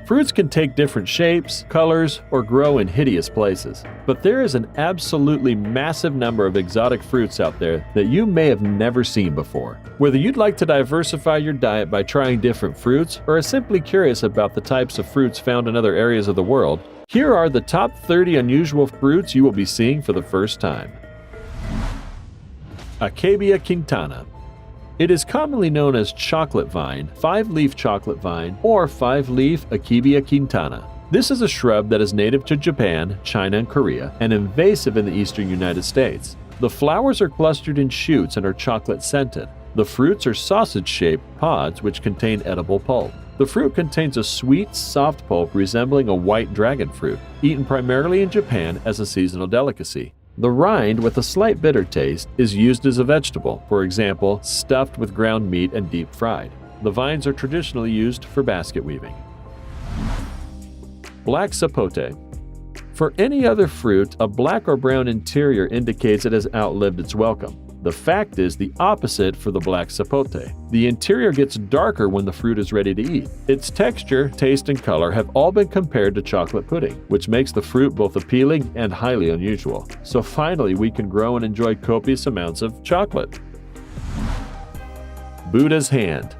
Fruits can take different shapes, colors, or grow in hideous places. But there is an absolutely massive number of exotic fruits out there that you may have never seen before. Whether you'd like to diversify your diet by trying different fruits, or are simply curious about the types of fruits found in other areas of the world, here are the top 30 unusual fruits you will be seeing for the first time. Akebia Quinata. It is commonly known as chocolate vine, five-leaf chocolate vine, or five-leaf Akebia Quinata. This is a shrub that is native to Japan, China, and Korea, and invasive in the eastern United States. The flowers are clustered in shoots and are chocolate-scented. The fruits are sausage-shaped pods which contain edible pulp. The fruit contains a sweet, soft pulp resembling a white dragon fruit, eaten primarily in Japan as a seasonal delicacy. The rind, with a slight bitter taste, is used as a vegetable, for example, stuffed with ground meat and deep fried. The vines are traditionally used for basket weaving. Black sapote. For any other fruit, a black or brown interior indicates it has outlived its welcome. The fact is the opposite for the black sapote. The interior gets darker when the fruit is ready to eat. Its texture, taste, and color have all been compared to chocolate pudding, which makes the fruit both appealing and highly unusual. So finally, we can grow and enjoy copious amounts of chocolate. Buddha's hand.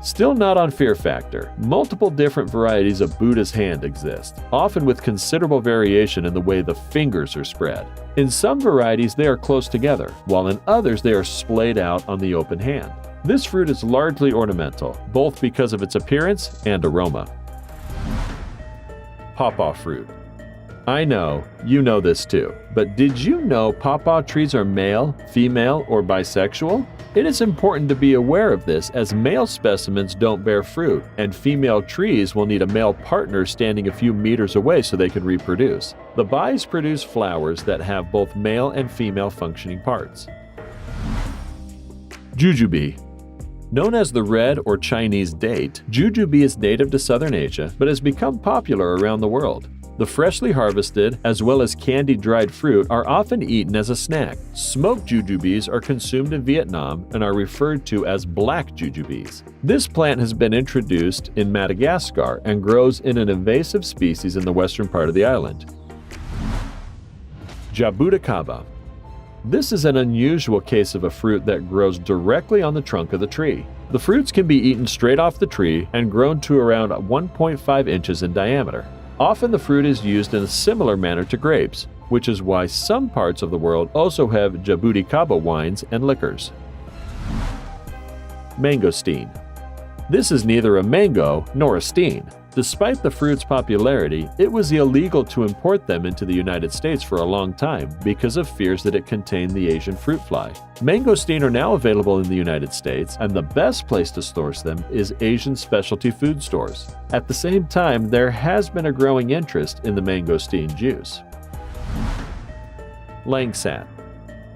Still not on Fear Factor, multiple different varieties of Buddha's hand exist, often with considerable variation in the way the fingers are spread. In some varieties they are close together, while in others they are splayed out on the open hand. This fruit is largely ornamental, both because of its appearance and aroma. Pawpaw fruit. I know, you know this too, but did you know pawpaw trees are male, female, or bisexual? It is important to be aware of this as male specimens don't bear fruit, and female trees will need a male partner standing a few meters away so they can reproduce. The bis produce flowers that have both male and female functioning parts. Jujube. Known as the red or Chinese date, jujube is native to Southern Asia but has become popular around the world. The freshly harvested, as well as candied dried fruit, are often eaten as a snack. Smoked jujubes are consumed in Vietnam and are referred to as black jujubes. This plant has been introduced in Madagascar and grows in an invasive species in the western part of the island. Jabuticaba. This is an unusual case of a fruit that grows directly on the trunk of the tree. The fruits can be eaten straight off the tree and grown to around 1.5 inches in diameter. Often the fruit is used in a similar manner to grapes, which is why some parts of the world also have jabuticaba wines and liquors. Mangosteen. This is neither a mango nor a steen. Despite the fruit's popularity, it was illegal to import them into the United States for a long time because of fears that it contained the Asian fruit fly. Mangosteen are now available in the United States, and the best place to source them is Asian specialty food stores. At the same time, there has been a growing interest in the mangosteen juice. Langsat.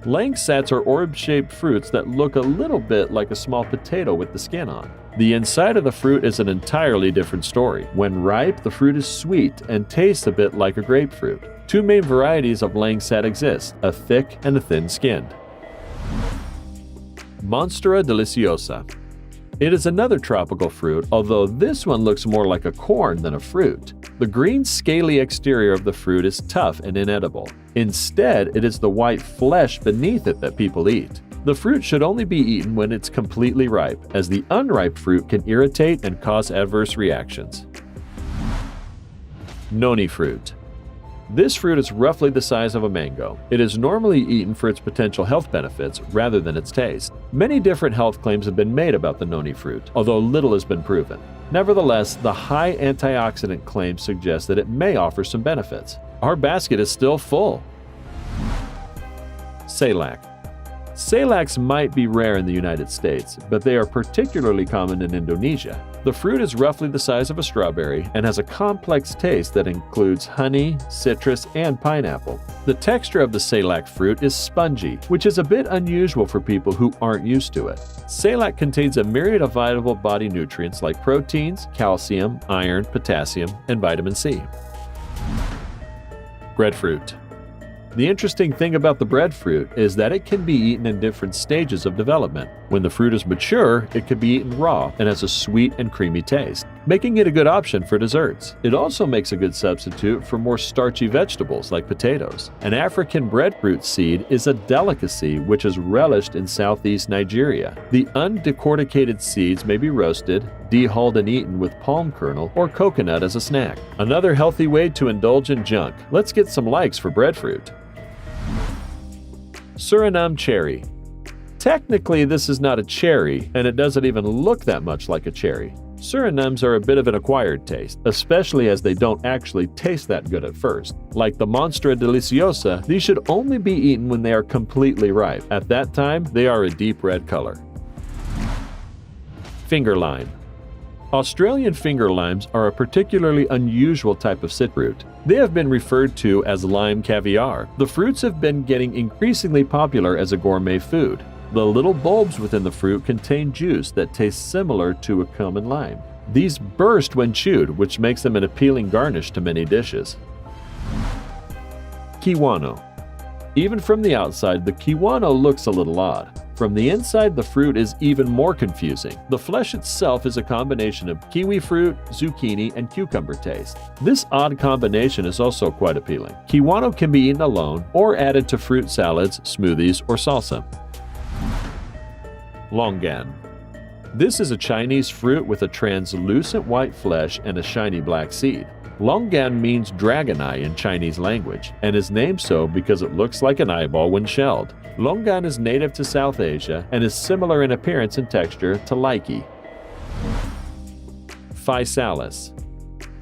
Langsats are orb-shaped fruits that look a little bit like a small potato with the skin on. The inside of the fruit is an entirely different story. When ripe, the fruit is sweet and tastes a bit like a grapefruit. Two main varieties of langsat exist, a thick and a thin-skinned. Monstera deliciosa. It is another tropical fruit, although this one looks more like a corn than a fruit. The green, scaly exterior of the fruit is tough and inedible. Instead, it is the white flesh beneath it that people eat. The fruit should only be eaten when it's completely ripe, as the unripe fruit can irritate and cause adverse reactions. Noni fruit. This fruit is roughly the size of a mango. It is normally eaten for its potential health benefits rather than its taste. Many different health claims have been made about the noni fruit, although little has been proven. Nevertheless, the high antioxidant claims suggest that it may offer some benefits. Our basket is still full. Salak. Salaks might be rare in the United States, but they are particularly common in Indonesia. The fruit is roughly the size of a strawberry and has a complex taste that includes honey, citrus, and pineapple. The texture of the salak fruit is spongy, which is a bit unusual for people who aren't used to it. Salak contains a myriad of vital body nutrients like proteins, calcium, iron, potassium, and vitamin C. Breadfruit. The interesting thing about the breadfruit is that it can be eaten in different stages of development. When the fruit is mature, it can be eaten raw and has a sweet and creamy taste. making it a good option for desserts. It also makes a good substitute for more starchy vegetables like potatoes. An African breadfruit seed is a delicacy which is relished in southeast Nigeria. The undecorticated seeds may be roasted, dehulled and eaten with palm kernel or coconut as a snack. Another healthy way to indulge in junk. Let's get some likes for breadfruit. Suriname cherry. Technically, this is not a cherry, and it doesn't even look that much like a cherry. Surinames are a bit of an acquired taste, especially as they don't actually taste that good at first. Like the Monstra Deliciosa, these should only be eaten when they are completely ripe. At that time, they are a deep red color. Finger lime. Australian finger limes are a particularly unusual type of citrus. They have been referred to as lime caviar. The fruits have been getting increasingly popular as a gourmet food. The little bulbs within the fruit contain juice that tastes similar to a common lime. These burst when chewed, which makes them an appealing garnish to many dishes. Kiwano. Even from the outside, the kiwano looks a little odd. From the inside, the fruit is even more confusing. The flesh itself is a combination of kiwi fruit, zucchini, and cucumber taste. This odd combination is also quite appealing. Kiwano can be eaten alone or added to fruit salads, smoothies, or salsa. Longan. This is a Chinese fruit with a translucent white flesh and a shiny black seed. Longan means dragon eye in Chinese language, and is named so because it looks like an eyeball when shelled. Longan is native to South Asia and is similar in appearance and texture to lychee. Physalis.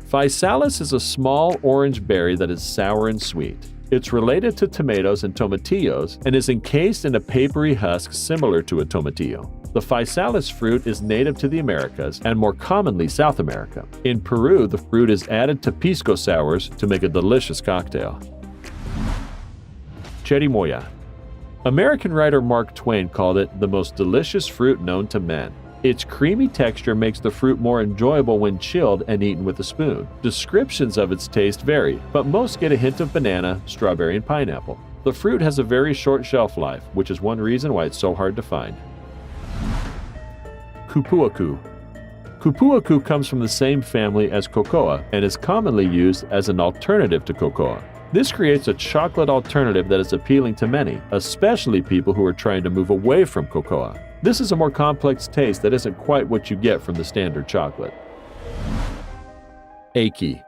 Physalis is a small orange berry that is sour and sweet. It's related to tomatoes and tomatillos and is encased in a papery husk similar to a tomatillo. The physalis fruit is native to the Americas and more commonly South America. In Peru, the fruit is added to pisco sours to make a delicious cocktail. Cherimoya. American writer Mark Twain called it the most delicious fruit known to men. Its creamy texture makes the fruit more enjoyable when chilled and eaten with a spoon. Descriptions of its taste vary, but most get a hint of banana, strawberry, and pineapple. The fruit has a very short shelf life, which is one reason why it's so hard to find. Kupuaku. Kupuaku comes from the same family as cocoa and is commonly used as an alternative to cocoa. This creates a chocolate alternative that is appealing to many, especially people who are trying to move away from cocoa. This is a more complex taste that isn't quite what you get from the standard chocolate. Ackee.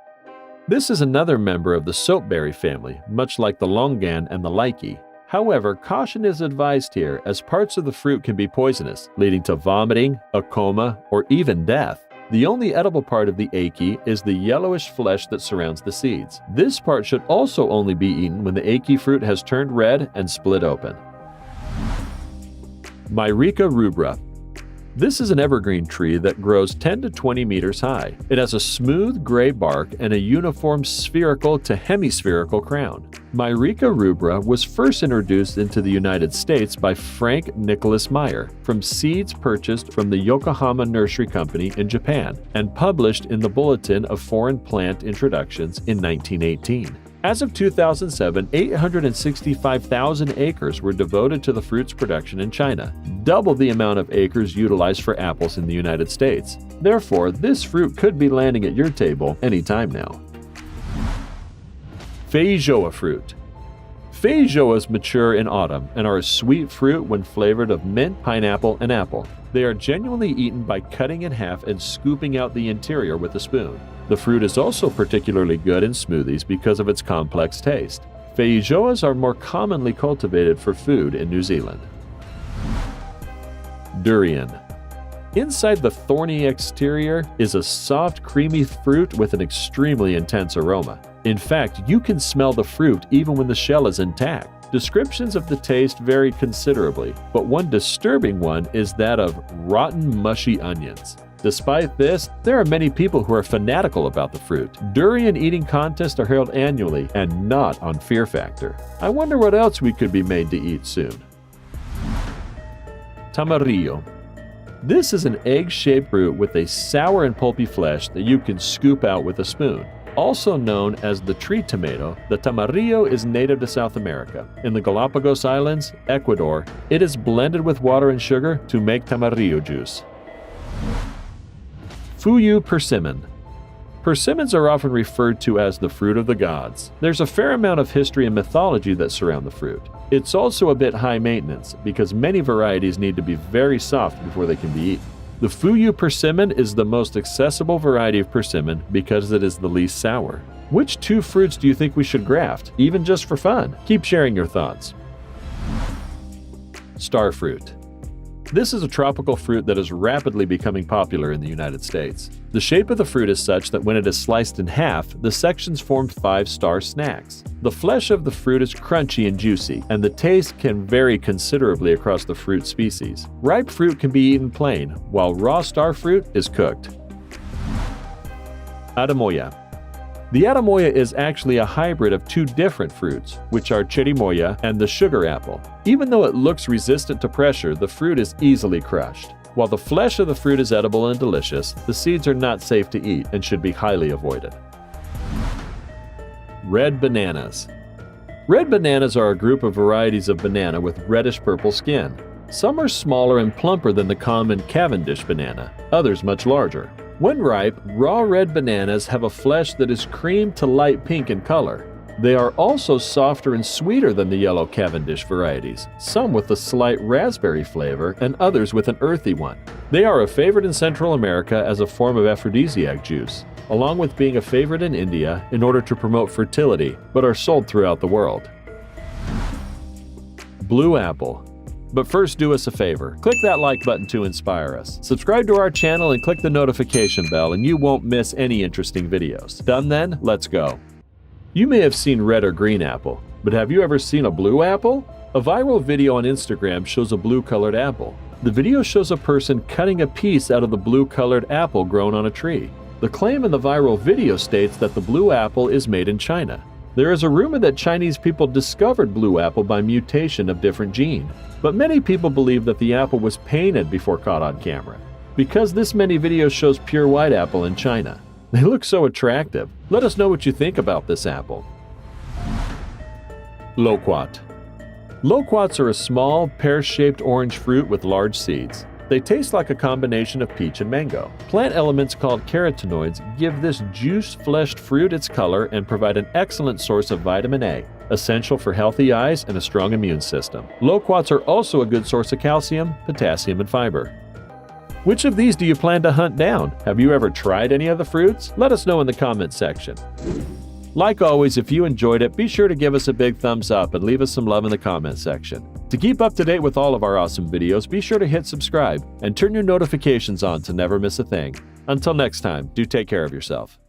This is another member of the soapberry family, much like the longan and the lychee. However, caution is advised here as parts of the fruit can be poisonous, leading to vomiting, a coma, or even death. The only edible part of the ackee is the yellowish flesh that surrounds the seeds. This part should also only be eaten when the ackee fruit has turned red and split open. Myrica rubra. This is an evergreen tree that grows 10 to 20 meters high. It has a smooth gray bark and a uniform spherical to hemispherical crown. Myrica rubra was first introduced into the United States by Frank Nicholas Meyer from seeds purchased from the Yokohama Nursery Company in Japan and published in the Bulletin of Foreign Plant Introductions in 1918. As of 2007, 865,000 acres were devoted to the fruit's production in China, double the amount of acres utilized for apples in the United States. Therefore, this fruit could be landing at your table anytime now. Feijoa fruit. Feijoas mature in autumn and are a sweet fruit when flavored of mint, pineapple, and apple. They are genuinely eaten by cutting in half and scooping out the interior with a spoon. The fruit is also particularly good in smoothies because of its complex taste. Feijoas are more commonly cultivated for food in New Zealand. Durian. Inside the thorny exterior is a soft, creamy fruit with an extremely intense aroma. In fact, you can smell the fruit even when the shell is intact. Descriptions of the taste vary considerably, but one disturbing one is that of rotten, mushy onions. Despite this, there are many people who are fanatical about the fruit. Durian eating contests are held annually and not on Fear Factor. I wonder what else we could be made to eat soon. Tamarillo. This is an egg-shaped fruit with a sour and pulpy flesh that you can scoop out with a spoon. Also known as the tree tomato, the tamarillo is native to South America. In the Galapagos Islands, Ecuador, it is blended with water and sugar to make tamarillo juice. Fuyu persimmon. Persimmons are often referred to as the fruit of the gods. There's a fair amount of history and mythology that surround the fruit. It's also a bit high maintenance because many varieties need to be very soft before they can be eaten. The Fuyu persimmon is the most accessible variety of persimmon because it is the least sour. Which two fruits do you think we should graft, even just for fun? Keep sharing your thoughts. Star fruit. This is a tropical fruit that is rapidly becoming popular in the United States. The shape of the fruit is such that when it is sliced in half, the sections form 5-star snacks. The flesh of the fruit is crunchy and juicy, and the taste can vary considerably across the fruit species. Ripe fruit can be eaten plain, while raw star fruit is cooked. Adamoya. The adamoya is actually a hybrid of two different fruits, which are chirimoya and the sugar apple. Even though it looks resistant to pressure, the fruit is easily crushed. While the flesh of the fruit is edible and delicious, the seeds are not safe to eat and should be highly avoided. Red bananas. Red bananas are a group of varieties of banana with reddish-purple skin. Some are smaller and plumper than the common Cavendish banana, others much larger. When ripe, raw red bananas have a flesh that is cream to light pink in color. They are also softer and sweeter than the yellow Cavendish varieties, some with a slight raspberry flavor and others with an earthy one. They are a favorite in Central America as a form of aphrodisiac juice, along with being a favorite in India in order to promote fertility, but are sold throughout the world. Blue apple. But first, do us a favor. Click that like button to inspire us. Subscribe to our channel and click the notification bell and you won't miss any interesting videos. Done then? Let's go. You may have seen red or green apple, but have you ever seen a blue apple? A viral video on Instagram shows a blue-colored apple. The video shows a person cutting a piece out of the blue-colored apple grown on a tree. The claim in the viral video states that the blue apple is made in China. There is a rumor that Chinese people discovered blue apple by mutation of different gene, but many people believe that the apple was painted before caught on camera. Because this many videos shows pure white apple in China. They look so attractive. Let us know what you think about this apple. Loquat. Loquats are a small, pear-shaped orange fruit with large seeds. They taste like a combination of peach and mango. Plant elements called carotenoids give this juice-fleshed fruit its color and provide an excellent source of vitamin A, essential for healthy eyes and a strong immune system. Loquats are also a good source of calcium, potassium, and fiber. Which of these do you plan to hunt down? Have you ever tried any of the fruits? Let us know in the comment section. Like always, if you enjoyed it, be sure to give us a big thumbs up and leave us some love in the comment section. To keep up to date with all of our awesome videos, be sure to hit subscribe and turn your notifications on to never miss a thing. Until next time, do take care of yourself.